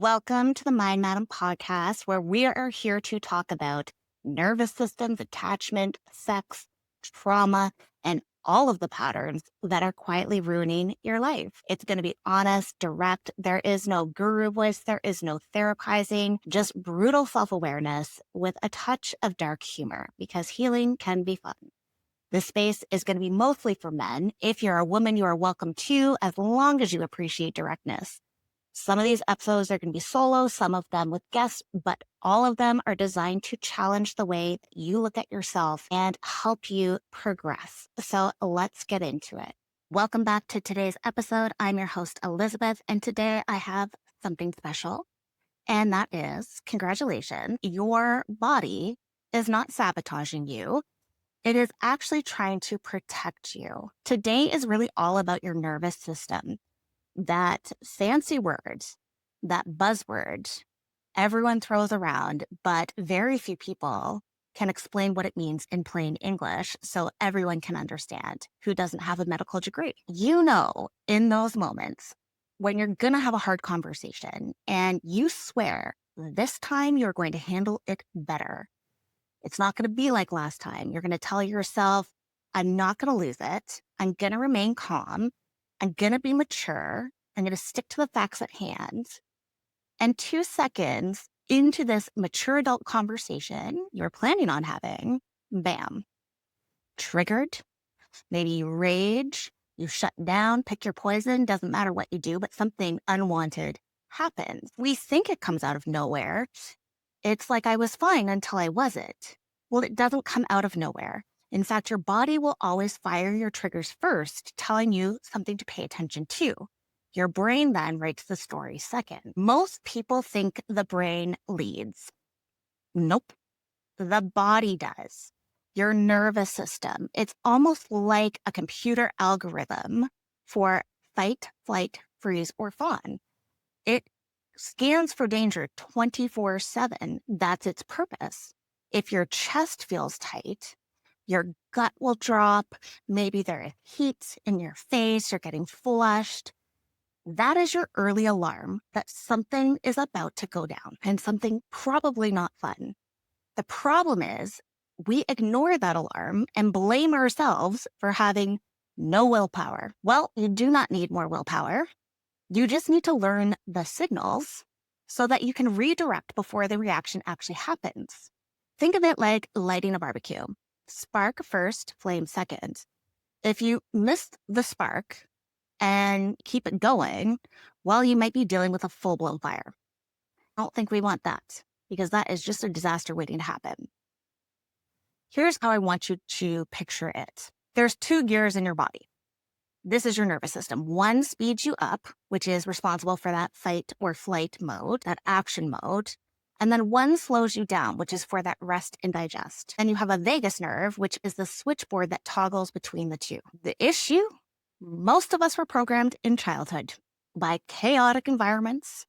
Welcome to the Mind Madam podcast, where we are here to talk about nervous systems, attachment, sex, trauma, and all of the patterns that are quietly ruining your life. It's going to be honest, direct. There is no guru voice, there is no therapizing, just brutal self awareness with a touch of dark humor because healing can be fun. This space is going to be mostly for men. If you're a woman, you are welcome too, as long as you appreciate directness. Some of these episodes are going to be solo, some of them with guests, but all of them are designed to challenge the way that you look at yourself and help you progress. So let's get into it. Welcome back to today's episode. I'm your host, Elizabeth, and today I have something special, and that is congratulations. Your body is not sabotaging you. It is actually trying to protect you. Today is really all about your nervous system. That fancy word, that buzzword everyone throws around, but very few people can explain what it means in plain English so everyone can understand who doesn't have a medical degree. You know, in those moments when you're going to have a hard conversation and you swear this time you're going to handle it better. It's not going to be like last time. You're going to tell yourself, I'm not going to lose it. I'm going to remain calm. I'm going to be mature. I'm going to stick to the facts at hand. And 2 seconds into this mature adult conversation you're planning on having, bam, triggered. Maybe you rage, you shut down, pick your poison, doesn't matter what you do, but something unwanted happens. We think it comes out of nowhere. It's like I was fine until I wasn't. Well, it doesn't come out of nowhere. In fact, your body will always fire your triggers first, telling you something to pay attention to. Your brain then writes the story second. Most people think the brain leads. Nope, the body does. Your nervous system. It's almost like a computer algorithm for fight, flight, freeze, or fawn. It scans for danger 24/7. That's its purpose. If your chest feels tight, your gut will drop. Maybe there is heat in your face, you're getting flushed. That is your early alarm that something is about to go down and something probably not fun. The problem is we ignore that alarm and blame ourselves for having no willpower. Well, you do not need more willpower. You just need to learn the signals so that you can redirect before the reaction actually happens. Think of it like lighting a barbecue. Spark first, flame second. If you miss the spark and keep it going, well, you might be dealing with a full-blown fire. I don't think we want that because that is just a disaster waiting to happen. Here's how I want you to picture it. There's 2 gears in your body. This is your nervous system. One speeds you up, which is responsible for that fight or flight mode, that action mode. And then one slows you down, which is for that rest and digest. And you have a vagus nerve, which is the switchboard that toggles between the two. The issue? Most of us were programmed in childhood by chaotic environments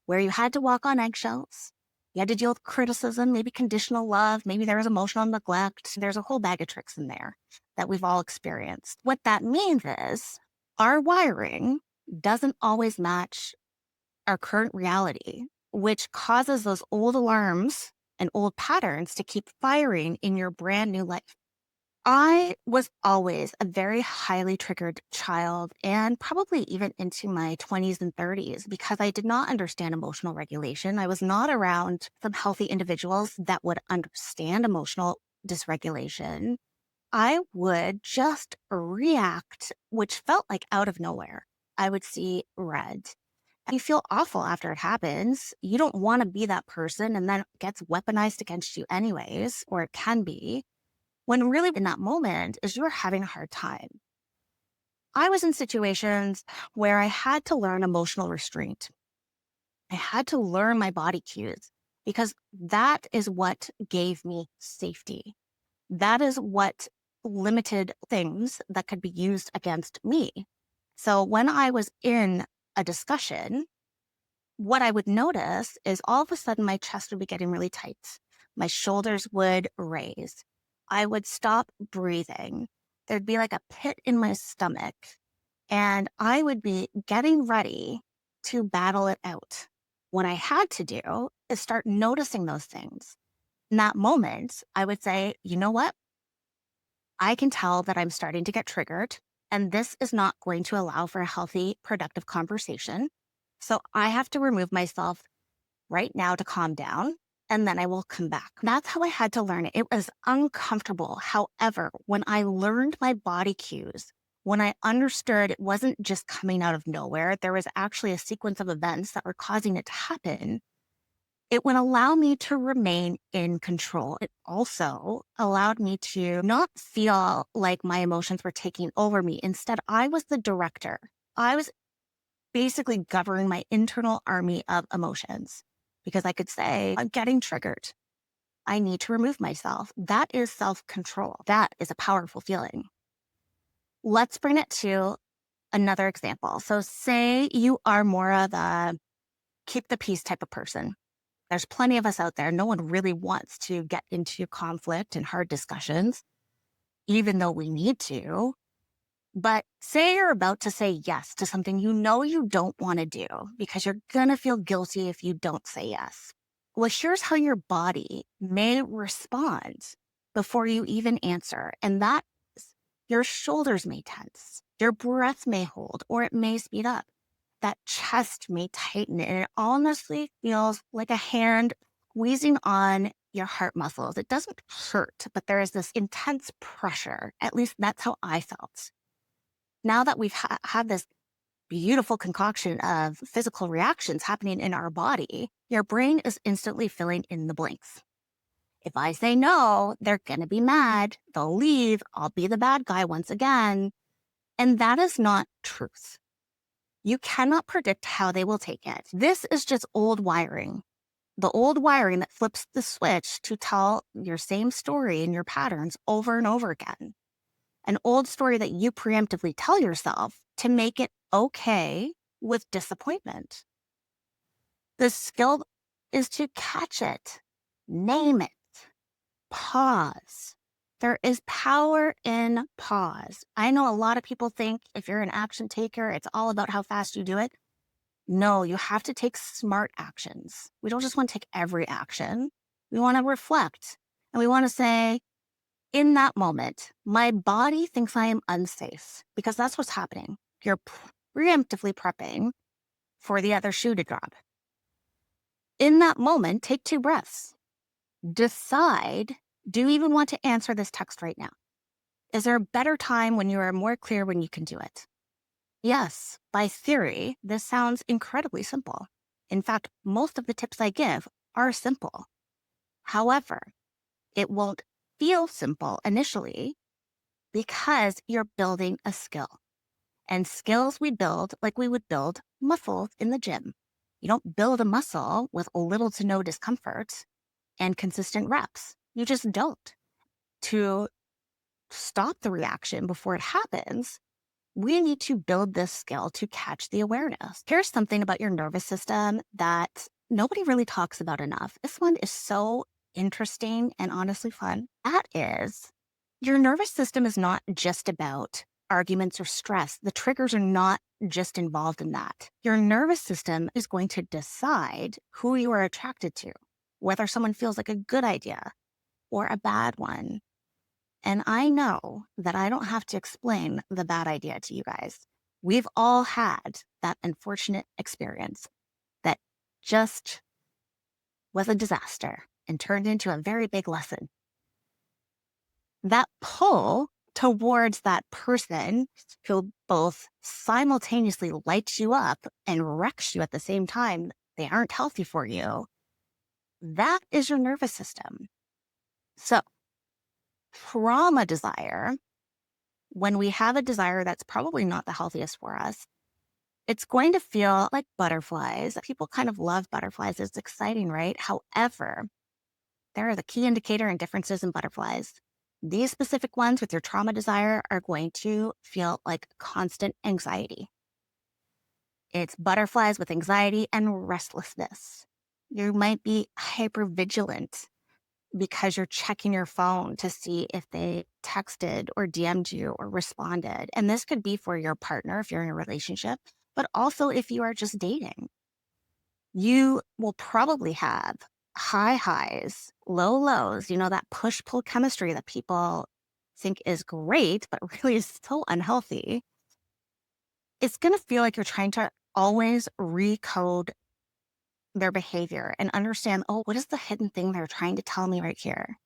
where you had to walk on eggshells. You had to deal with criticism, maybe conditional love, maybe there was emotional neglect. There's a whole bag of tricks in there that we've all experienced. What that means is our wiring doesn't always match our current reality, which causes those old alarms and old patterns to keep firing in your brand new life. I was always a very highly triggered child and probably even into my 20s and 30s because I did not understand emotional regulation. I was not around some healthy individuals that would understand emotional dysregulation. I would just react, which felt like out of nowhere. I would see red. You feel awful after it happens. You don't want to be that person, and then it gets weaponized against you anyways, or it can be. When really in that moment is you're having a hard time. I was in situations where I had to learn emotional restraint. I had to learn my body cues because that is what gave me safety. That is what limited things that could be used against me. So when I was in a discussion, what I would notice is all of a sudden my chest would be getting really tight. My shoulders would raise. I would stop breathing. There'd be like a pit in my stomach, and I would be getting ready to battle it out. What I had to do is start noticing those things. In that moment, I would say, you know what? I can tell that I'm starting to get triggered, and this is not going to allow for a healthy, productive conversation. So I have to remove myself right now to calm down, and then I will come back. That's how I had to learn it. It was uncomfortable. However, when I learned my body cues, when I understood it wasn't just coming out of nowhere, there was actually a sequence of events that were causing it to happen. It would allow me to remain in control. It also allowed me to not feel like my emotions were taking over me. Instead, I was the director. I was basically governing my internal army of emotions because I could say, I'm getting triggered. I need to remove myself. That is self-control. That is a powerful feeling. Let's bring it to another example. So say you are more of a keep the peace type of person. There's plenty of us out there. No one really wants to get into conflict and hard discussions, even though we need to. But say you're about to say yes to something you know you don't want to do because you're going to feel guilty if you don't say yes. Well, here's how your body may respond before you even answer. And that is your shoulders may tense, your breath may hold, or it may speed up. That chest may tighten, and it honestly feels like a hand squeezing on your heart muscles. It doesn't hurt, but there is this intense pressure. At least that's how I felt. Now that we've had this beautiful concoction of physical reactions happening in our body, your brain is instantly filling in the blanks. If I say no, they're going to be mad. They'll leave. I'll be the bad guy once again. And that is not truth. You cannot predict how they will take it. This is just old wiring. The old wiring that flips the switch to tell your same story and your patterns over and over again. An old story that you preemptively tell yourself to make it okay with disappointment. The skill is to catch it, name it, pause. There is power in pause. I know a lot of people think if you're an action taker, it's all about how fast you do it. No, you have to take smart actions. We don't just want to take every action. We want to reflect and we want to say, in that moment, my body thinks I am unsafe because that's what's happening. You're preemptively prepping for the other shoe to drop. In that moment, take 2 breaths. Decide, do you even want to answer this text right now? Is there a better time when you are more clear when you can do it? Yes, by theory, this sounds incredibly simple. In fact, most of the tips I give are simple. However, it won't feel simple initially because you're building a skill. And skills we build like we would build muscles in the gym. You don't build a muscle with little to no discomfort and consistent reps. You just don't. To stop the reaction before it happens, we need to build this skill to catch the awareness. Here's something about your nervous system that nobody really talks about enough. This one is so interesting and honestly fun. That is, your nervous system is not just about arguments or stress. The triggers are not just involved in that. Your nervous system is going to decide who you are attracted to, whether someone feels like a good idea or a bad one. And I know that I don't have to explain the bad idea to you guys. We've all had that unfortunate experience that just was a disaster and turned into a very big lesson. That pull towards that person who both simultaneously lights you up and wrecks you at the same time, they aren't healthy for you. That is your nervous system. So, trauma desire, when we have a desire that's probably not the healthiest for us, it's going to feel like butterflies. People kind of love butterflies. It's exciting, right? However, there is a key indicator in differences in butterflies. These specific ones with your trauma desire are going to feel like constant anxiety. It's butterflies with anxiety and restlessness. You might be hypervigilant because you're checking your phone to see if they texted or DM'd you or responded. And this could be for your partner if you're in a relationship, but also if you are just dating. You will probably have high highs, low lows, that push pull chemistry that people think is great, but really is so unhealthy. It's going to feel like you're trying to always recode their behavior and understand, oh, what is the hidden thing they're trying to tell me right here?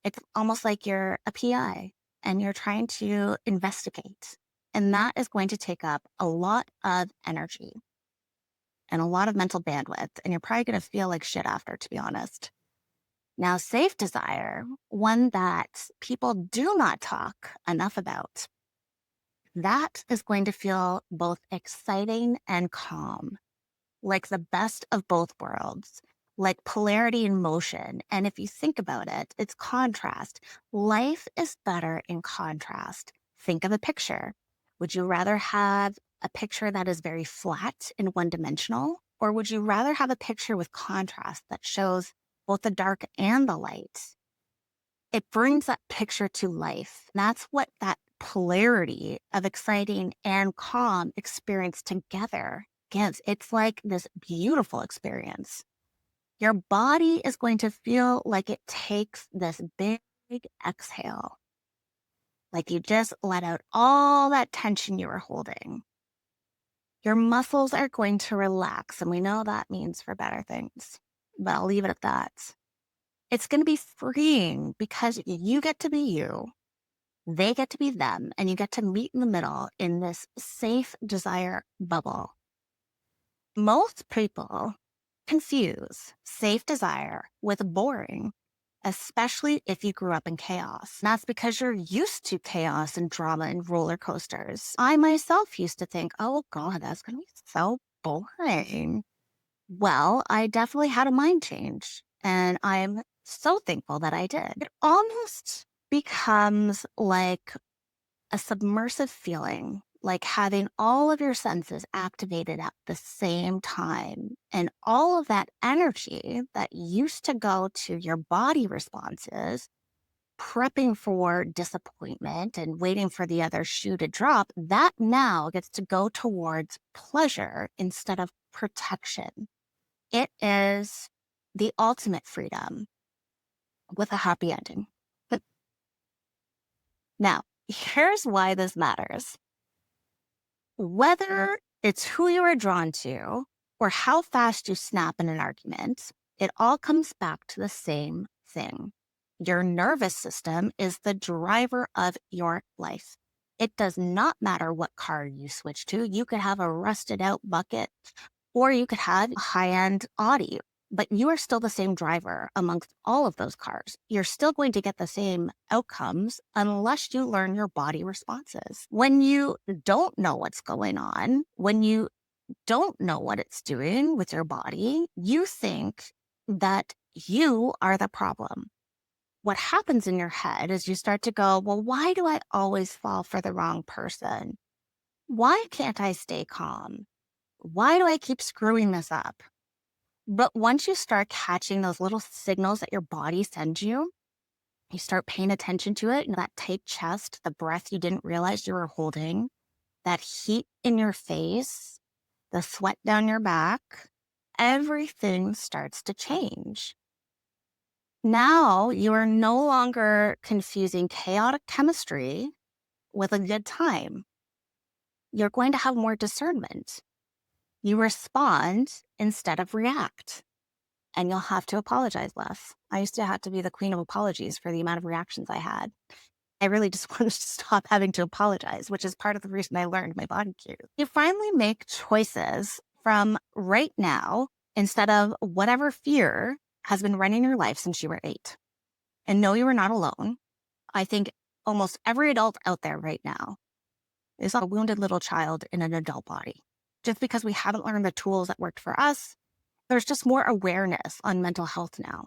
It's almost like you're a PI and you're trying to investigate. And that is going to take up a lot of energy and a lot of mental bandwidth. And you're probably going to feel like shit after, to be honest. Now, safe desire, one that people do not talk enough about, that is going to feel both exciting and calm, like the best of both worlds, like polarity in motion. And if you think about it, it's contrast. Life is better in contrast. Think of a picture. Would you rather have a picture that is very flat and one dimensional? Or would you rather have a picture with contrast that shows both the dark and the light? It brings that picture to life. That's what that polarity of exciting and calm experience together gives. It's like this beautiful experience. Your body is going to feel like it takes this big exhale, like you just let out all that tension you were holding. Your muscles are going to relax, and we know that means for better things, but I'll leave it at that. It's going to be freeing because you get to be you. They get to be them, and you get to meet in the middle in this safe desire bubble. Most people confuse safe desire with boring, especially if you grew up in chaos. And that's because you're used to chaos and drama and roller coasters. I myself used to think, oh God, that's going to be so boring. Well, I definitely had a mind change, and I'm so thankful that I did. It almost becomes like a submersive feeling, like having all of your senses activated at the same time. And all of that energy that used to go to your body responses, prepping for disappointment and waiting for the other shoe to drop, that now gets to go towards pleasure instead of protection. It is the ultimate freedom with a happy ending. But now, here's why this matters. Whether it's who you are drawn to or how fast you snap in an argument, it all comes back to the same thing. Your nervous system is the driver of your life. It does not matter what car you switch to. You could have a rusted out bucket or you could have a high-end Audi, but you are still the same driver amongst all of those cars. You're still going to get the same outcomes unless you learn your body responses. When you don't know what's going on, when you don't know what it's doing with your body, you think that you are the problem. What happens in your head is you start to go, well, why do I always fall for the wrong person? Why can't I stay calm? Why do I keep screwing this up? But once you start catching those little signals that your body sends you, you start paying attention to it, that tight chest, the breath you didn't realize you were holding, that heat in your face, the sweat down your back, everything starts to change. Now you are no longer confusing chaotic chemistry with a good time. You're going to have more discernment. You respond instead of react, and you'll have to apologize less. I used to have to be the queen of apologies for the amount of reactions I had. I really just wanted to stop having to apologize, which is part of the reason I learned my body cues. You finally make choices from right now instead of whatever fear has been running your life since you were 8. And no, you are not alone. I think almost every adult out there right now is a wounded little child in an adult body. Just because we haven't learned the tools that worked for us, there's just more awareness on mental health now.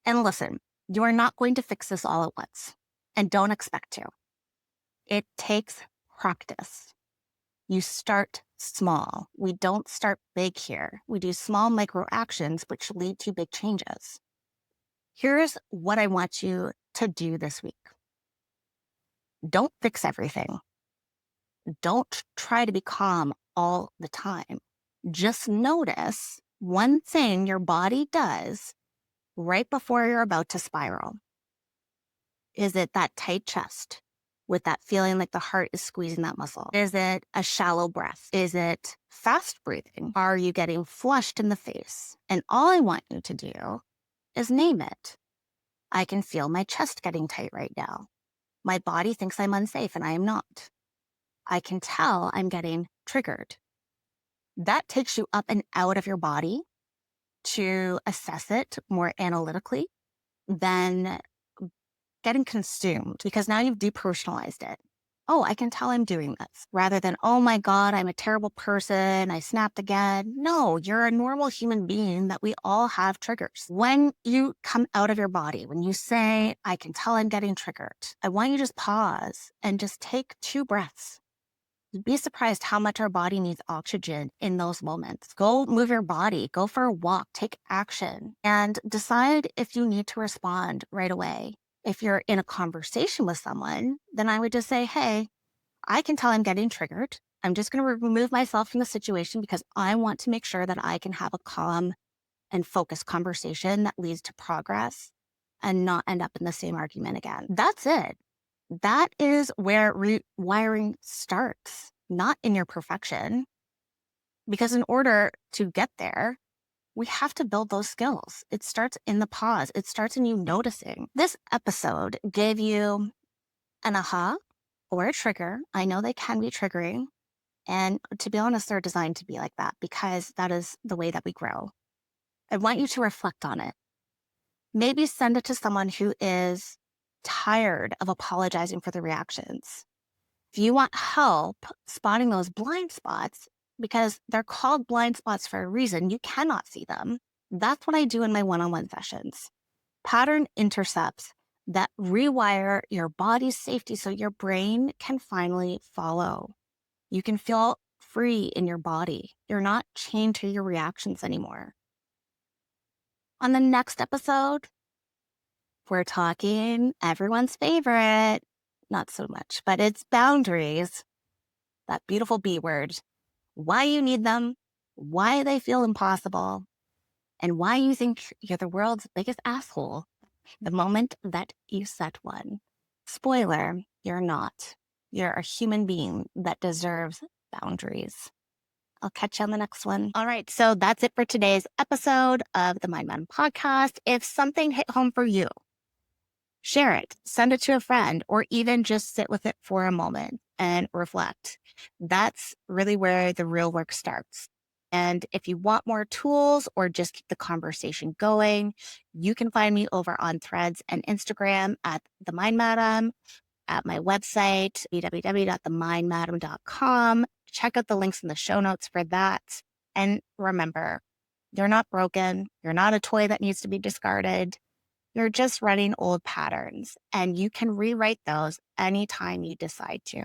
And listen, you are not going to fix this all at once, and don't expect to. It takes practice. You start small. We don't start big here. We do small micro actions which lead to big changes. Here's what I want you to do this week. Don't fix everything. Don't try to be calm all the time. Just notice one thing your body does right before you're about to spiral. Is it that tight chest with that feeling like the heart is squeezing that muscle? Is it a shallow breath? Is it fast breathing? Are you getting flushed in the face? And all I want you to do is name it. I can feel my chest getting tight right now. My body thinks I'm unsafe and I am not. I can tell I'm getting triggered. That takes you up and out of your body to assess it more analytically than getting consumed, because now you've depersonalized it. Oh, I can tell I'm doing this, rather than, oh my God, I'm a terrible person, I snapped again. No, you're a normal human being that we all have triggers. When you come out of your body, when you say, I can tell I'm getting triggered, I want you to just pause and just take 2 breaths. You'd be surprised how much our body needs oxygen in those moments. Go move your body, go for a walk, take action, and decide if you need to respond right away. If you're in a conversation with someone, then I would just say, hey, I can tell I'm getting triggered. I'm just going to remove myself from the situation because I want to make sure that I can have a calm and focused conversation that leads to progress and not end up in the same argument again. That's it. That is where rewiring starts, not in your perfection. Because in order to get there, we have to build those skills. It starts in the pause. It starts in you noticing. This episode gave you an aha or a trigger. I know they can be triggering. And to be honest, they're designed to be like that because that is the way that we grow. I want you to reflect on it. Maybe send it to someone who is tired of apologizing for the reactions. If you want help spotting those blind spots, because they're called blind spots for a reason, you cannot see them. That's what I do in my one-on-one sessions. Pattern intercepts that rewire your body's safety so your brain can finally follow. You can feel free in your body. You're not chained to your reactions anymore. On the next episode, we're talking everyone's favorite, not so much, but it's boundaries. That beautiful B word. Why you need them, why they feel impossible, and why you think you're the world's biggest asshole the moment that you set one. Spoiler, you're not. You're a human being that deserves boundaries. I'll catch you on the next one. All right, so that's it for today's episode of the Mind Madam podcast. If something hit home for you, share it, send it to a friend, or even just sit with it for a moment and reflect. That's really where the real work starts. And if you want more tools or just keep the conversation going, you can find me over on Threads and Instagram at The Mind Madam, at my website, www.themindmadam.com. Check out the links in the show notes for that. And remember, you're not broken. You're not a toy that needs to be discarded. You're just running old patterns, and you can rewrite those anytime you decide to.